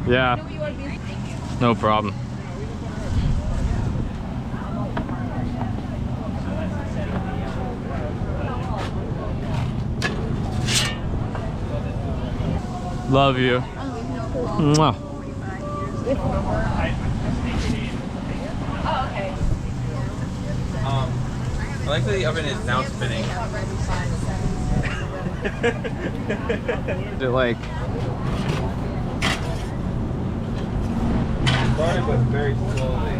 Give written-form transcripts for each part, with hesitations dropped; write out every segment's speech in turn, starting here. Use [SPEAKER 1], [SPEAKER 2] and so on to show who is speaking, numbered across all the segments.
[SPEAKER 1] Yeah, no problem. Love you. Mwah.
[SPEAKER 2] Oh, okay.
[SPEAKER 3] I like that the oven is now spinning.
[SPEAKER 1] Is it like
[SPEAKER 3] Running, but very slowly.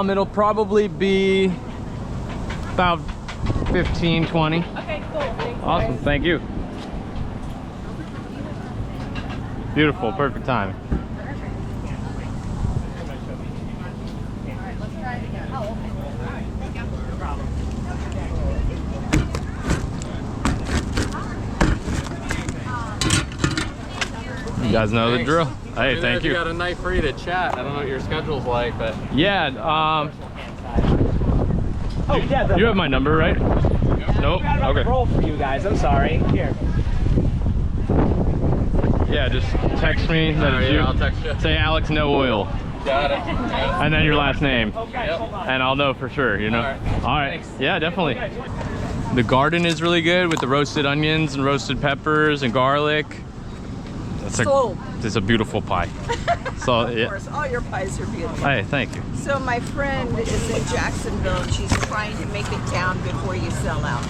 [SPEAKER 1] It'll probably be about 15, 20.
[SPEAKER 2] Okay, cool. Thanks,
[SPEAKER 1] Awesome,
[SPEAKER 2] guys.
[SPEAKER 1] thank you. Beautiful, perfect timing. You guys know the drill. Hey, thank you.
[SPEAKER 4] You got a night free to chat. I don't know what your schedule's like, but
[SPEAKER 1] Yeah,
[SPEAKER 5] Oh yeah,
[SPEAKER 1] you have my number, right? Nope. Okay.
[SPEAKER 5] roll for you guys. I'm sorry. Here.
[SPEAKER 1] Yeah, just text me that it's you.
[SPEAKER 4] I'll text you.
[SPEAKER 1] Say Alex No Oil,
[SPEAKER 4] Got it.
[SPEAKER 1] and then your last name,
[SPEAKER 5] Okay, hold on.
[SPEAKER 1] and I'll know for sure. You know. All right.
[SPEAKER 4] Thanks.
[SPEAKER 1] Yeah, definitely. The garden is really good with the roasted onions and roasted peppers and garlic. It's a beautiful pie. So
[SPEAKER 6] Of
[SPEAKER 1] yeah.
[SPEAKER 6] course, all your pies are beautiful.
[SPEAKER 1] Hey, thank you.
[SPEAKER 6] So my friend is in Jacksonville and she's trying to make it down before you sell out.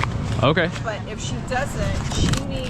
[SPEAKER 1] Okay.
[SPEAKER 6] But if she doesn't, she needs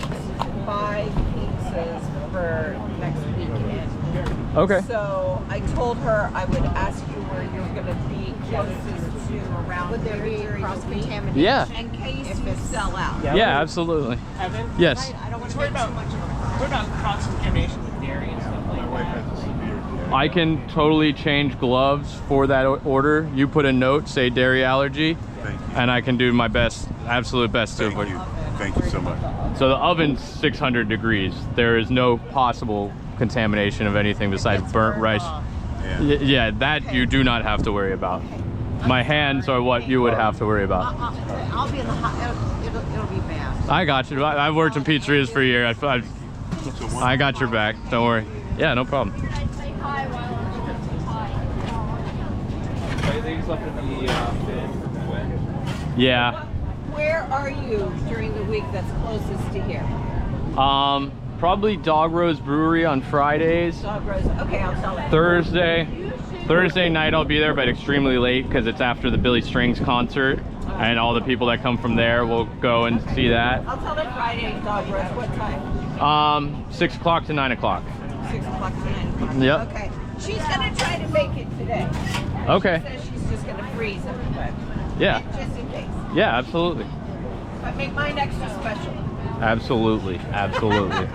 [SPEAKER 6] 5 pizzas for next weekend.
[SPEAKER 1] Okay.
[SPEAKER 6] So I told her I would ask you where you're going to be closest to around
[SPEAKER 7] Would there be cross-contamination?
[SPEAKER 1] Yeah.
[SPEAKER 6] in case you sell out.
[SPEAKER 1] Yeah, absolutely.
[SPEAKER 5] Evan?
[SPEAKER 1] Yes.
[SPEAKER 7] I don't want to
[SPEAKER 5] What
[SPEAKER 7] make too much of a
[SPEAKER 5] What about cross-contamination with dairy and stuff like that?
[SPEAKER 1] I can totally change gloves for that order. You put a note, say dairy allergy,
[SPEAKER 8] Thank you.
[SPEAKER 1] and I can do my best, absolute best to
[SPEAKER 8] Thank
[SPEAKER 1] avoid.
[SPEAKER 8] you. Thank you so much.
[SPEAKER 1] So the oven's 600 degrees. There is no possible contamination of anything besides burnt rice.
[SPEAKER 8] Yeah.
[SPEAKER 1] Yeah, that you do not have to worry about. My hands are what you would have to worry about.
[SPEAKER 7] I'll be in the hot. It'll be bad.
[SPEAKER 1] I got you. I've worked in pizzerias for a year. I got your back. Don't worry. Yeah, no problem. Yeah.
[SPEAKER 6] Where are you during the week that's closest to here?
[SPEAKER 1] Probably Dog Rose Brewery on Fridays.
[SPEAKER 6] Dog Rose. Okay, I'll tell her.
[SPEAKER 1] Thursday night I'll be there, but extremely late because it's after the Billy Strings concert, and all the people that come from there will go and see that.
[SPEAKER 6] I'll tell her Friday, Dog Rose. What time?
[SPEAKER 1] 6 o'clock to 9 o'clock.
[SPEAKER 6] 6 o'clock to 9 o'clock.
[SPEAKER 1] Yep.
[SPEAKER 6] Okay. She's gonna try to make it today.
[SPEAKER 1] Okay.
[SPEAKER 6] She says she's just gonna freeze them, but
[SPEAKER 1] Yeah.
[SPEAKER 6] just in case.
[SPEAKER 1] Yeah, absolutely.
[SPEAKER 6] But make mine extra special.
[SPEAKER 1] Absolutely. Absolutely.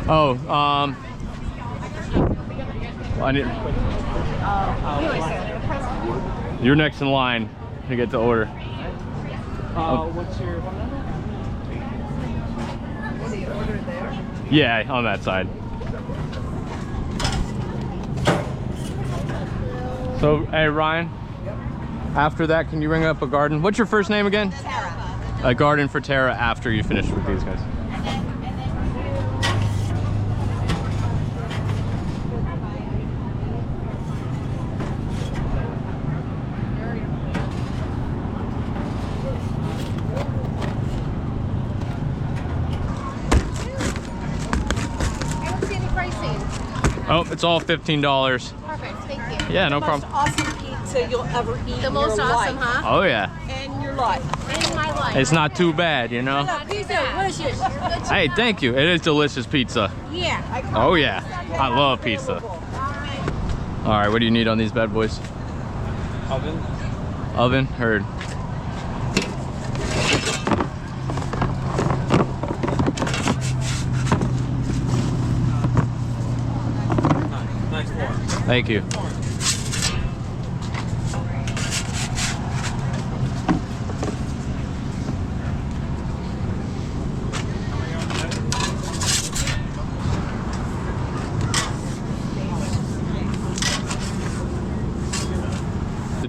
[SPEAKER 1] Oh, I need. You're next in line to get to order.
[SPEAKER 5] What's your phone number?
[SPEAKER 6] What do you order there?
[SPEAKER 1] Yeah, on that side. So, hey Ryan, after that, can you ring up a garden? What's your first name again?
[SPEAKER 7] Tara.
[SPEAKER 1] A garden for Tara after you finish with these guys.
[SPEAKER 2] I don't see any pricing.
[SPEAKER 1] Oh, it's all $15.
[SPEAKER 2] Perfect, thank you.
[SPEAKER 1] Yeah, no
[SPEAKER 6] The
[SPEAKER 1] problem.
[SPEAKER 6] most awesome pizza you'll ever eat.
[SPEAKER 2] The
[SPEAKER 6] in
[SPEAKER 2] most
[SPEAKER 6] your
[SPEAKER 2] awesome,
[SPEAKER 6] life.
[SPEAKER 2] huh?
[SPEAKER 1] Oh yeah,
[SPEAKER 6] In your life.
[SPEAKER 2] In my life.
[SPEAKER 1] it's not too bad, you know.
[SPEAKER 2] Pizza, delicious.
[SPEAKER 1] Hey, thank you. It is delicious pizza.
[SPEAKER 2] Yeah.
[SPEAKER 1] Oh yeah, I love pizza. All right, what do you need on these bad boys?
[SPEAKER 3] Oven.
[SPEAKER 1] Oven, heard.
[SPEAKER 3] Nice warm.
[SPEAKER 1] Thank you.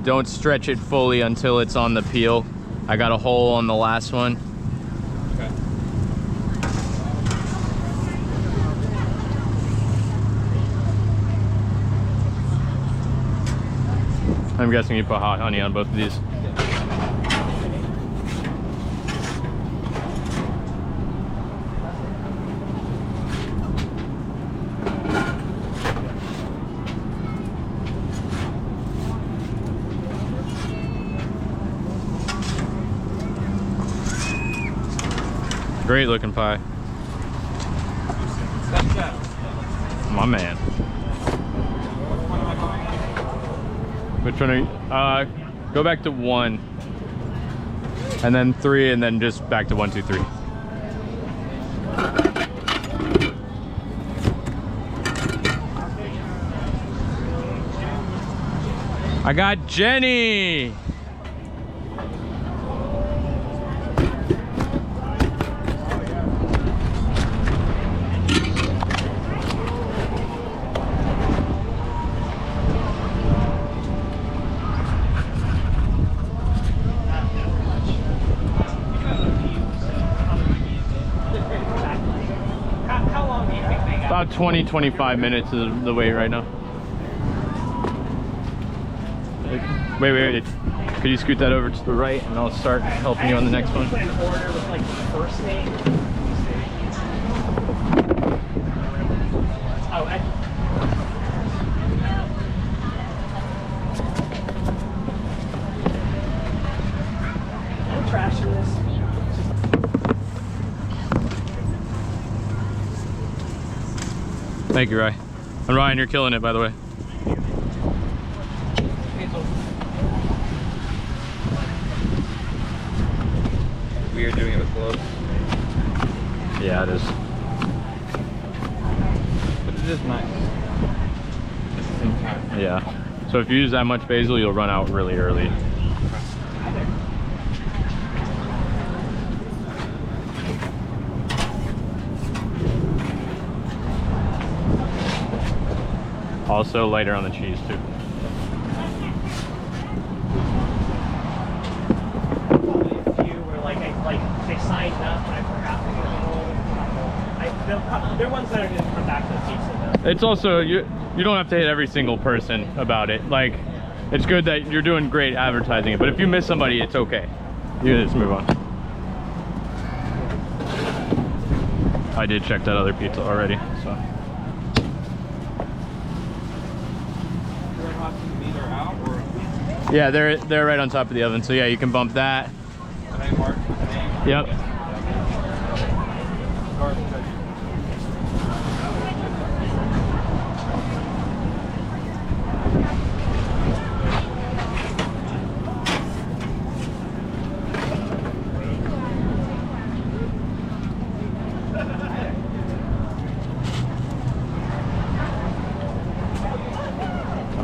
[SPEAKER 1] Don't stretch it fully until it's on the peel. I got a hole on the last one.
[SPEAKER 3] Okay.
[SPEAKER 1] I'm guessing you put hot honey on both of these. Great looking pie. My man. Which one are you? Go back to 1. And then 3, and then just back to 1, 2, 3. I got Jenny!
[SPEAKER 5] How long do you think they got?
[SPEAKER 1] About 20-25 minutes is the wait right now. Wait. Could you scoot that over to the right and I'll start helping you on the next one?
[SPEAKER 5] Put an order with like the first name. Oh, I'm trashing this.
[SPEAKER 1] Thank you, Ryan. And Ryan, you're killing it, by the way.
[SPEAKER 3] Weird doing it with gloves.
[SPEAKER 1] Yeah, it is.
[SPEAKER 3] But it is nice. At the same time.
[SPEAKER 1] Yeah. So if you use that much basil, you'll run out really early. Also lighter on the cheese too.
[SPEAKER 5] Few were like they signed up and I forgot to get a roll. They're ones that are gonna come back to the pizza though.
[SPEAKER 1] It's also, you don't have to hit every single person about it. Like, it's good that you're doing great advertising it, but if you miss somebody, it's okay. You can just move on. I did check that other pizza already, so.
[SPEAKER 3] These are out or
[SPEAKER 1] Yeah, they're right on top of the oven, so yeah, you can bump that.
[SPEAKER 3] can I mark the name?
[SPEAKER 1] Yep.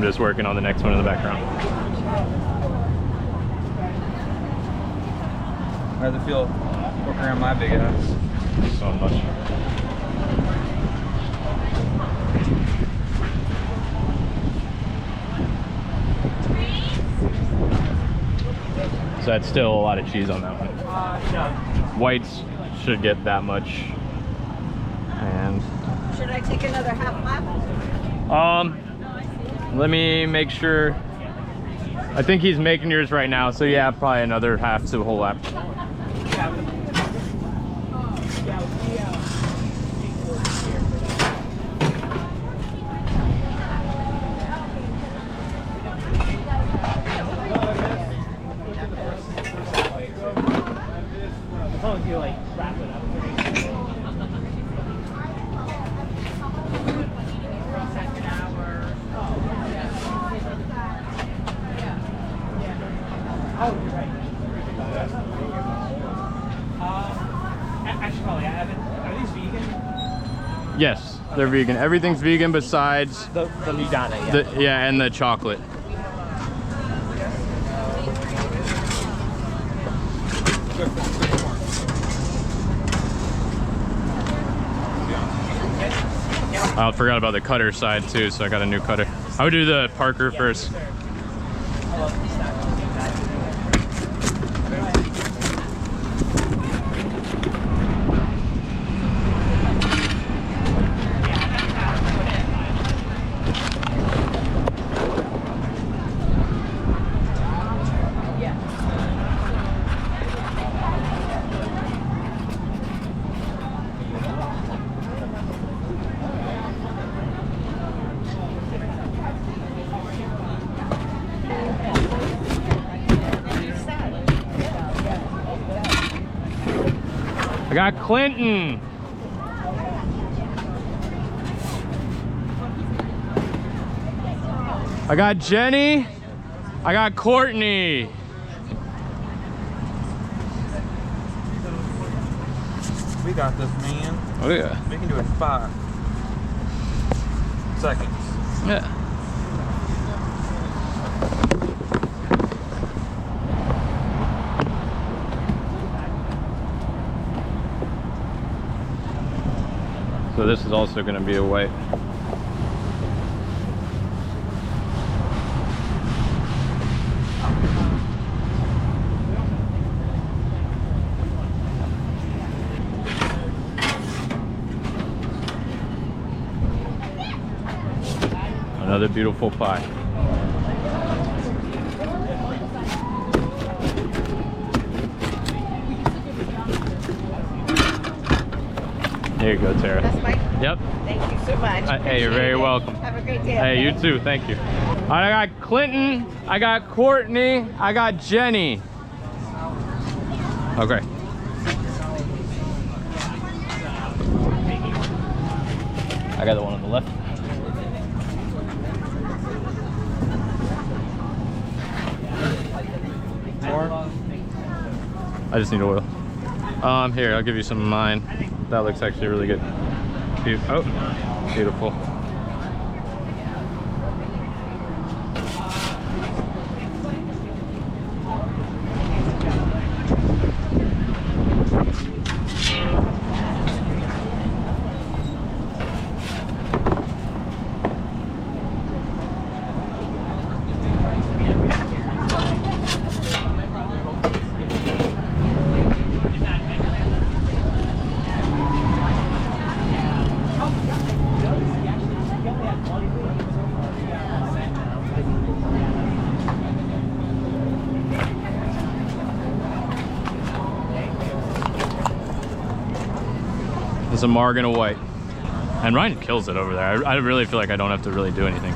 [SPEAKER 1] I'm just working on the next one in the background.
[SPEAKER 3] How does it feel working around my big ass?
[SPEAKER 1] So much. So that's still a lot of cheese on that one. Whites should get that much. And
[SPEAKER 6] Should I take another half lap?
[SPEAKER 1] let me make sure. I think he's making yours right now, so yeah, probably another half to a whole lap.
[SPEAKER 5] As long as you like wrap it up. Oh, you're right. Actually, probably I haven't. Are these vegan?
[SPEAKER 1] Yes, they're vegan. Everything's vegan besides
[SPEAKER 5] The Midana, yeah.
[SPEAKER 1] yeah, and the chocolate. I forgot about the cutter side too, so I got a new cutter. I would do the Parker first. I got Clinton. I got Jenny. I got Courtney.
[SPEAKER 3] We got this, man.
[SPEAKER 1] Oh yeah.
[SPEAKER 3] We can do it in 5 seconds.
[SPEAKER 1] Yeah. So this is also going to be a white. Another beautiful pie. Here you go, Tara.
[SPEAKER 6] That's Mike.
[SPEAKER 1] Yep.
[SPEAKER 6] Thank you so much.
[SPEAKER 1] Hey, you're very
[SPEAKER 6] Appreciate it.
[SPEAKER 1] welcome.
[SPEAKER 6] Have a great day.
[SPEAKER 1] Hey, you too. Thank you. All right, I got Clinton. I got Courtney. I got Jenny. Okay. I got the one on the left. More? I just need oil. Here, I'll give you some of mine. That looks actually really good. Oh, beautiful. It's a marg and a white. And Ryan kills it over there. I really feel like I don't have to really do anything.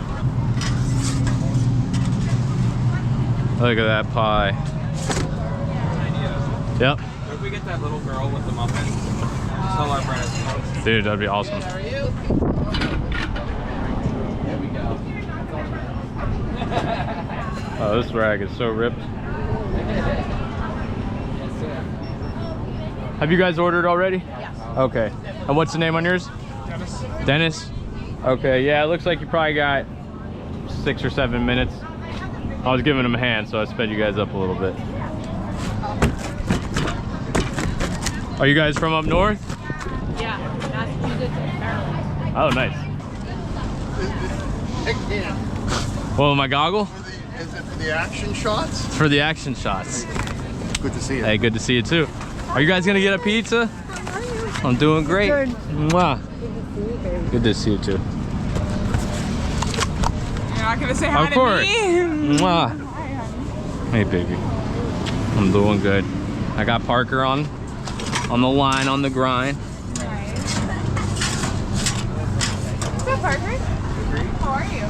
[SPEAKER 1] Look at that pie. Yep.
[SPEAKER 3] If we get that little girl with the muffin, tell our bread is close.
[SPEAKER 1] Dude, that'd be awesome.
[SPEAKER 4] How are you? There we go.
[SPEAKER 1] Oh, this rag is so ripped.
[SPEAKER 4] Yes, sir.
[SPEAKER 1] Have you guys ordered already?
[SPEAKER 6] Yes.
[SPEAKER 1] Okay. And what's the name on yours?
[SPEAKER 3] Dennis.
[SPEAKER 1] Dennis? Okay, yeah, it looks like you probably got 6 or 7 minutes. I was giving them a hand, so I sped you guys up a little bit. Are you guys from up north?
[SPEAKER 2] Yeah, Massachusetts and Maryland.
[SPEAKER 1] Oh, nice. Well, my goggle?
[SPEAKER 8] Is it for the action shots?
[SPEAKER 1] It's for the action shots.
[SPEAKER 8] Good to see you.
[SPEAKER 1] Hey, good to see you too. Are you guys gonna get a pizza? I'm doing great. Mwah. Good to see you too.
[SPEAKER 6] You're not gonna say hi
[SPEAKER 1] Of course.
[SPEAKER 6] to me?
[SPEAKER 1] Mwah. Hey, baby. I'm doing good. I got Parker on the line, on the grind.
[SPEAKER 6] What's up, Parker? How are you?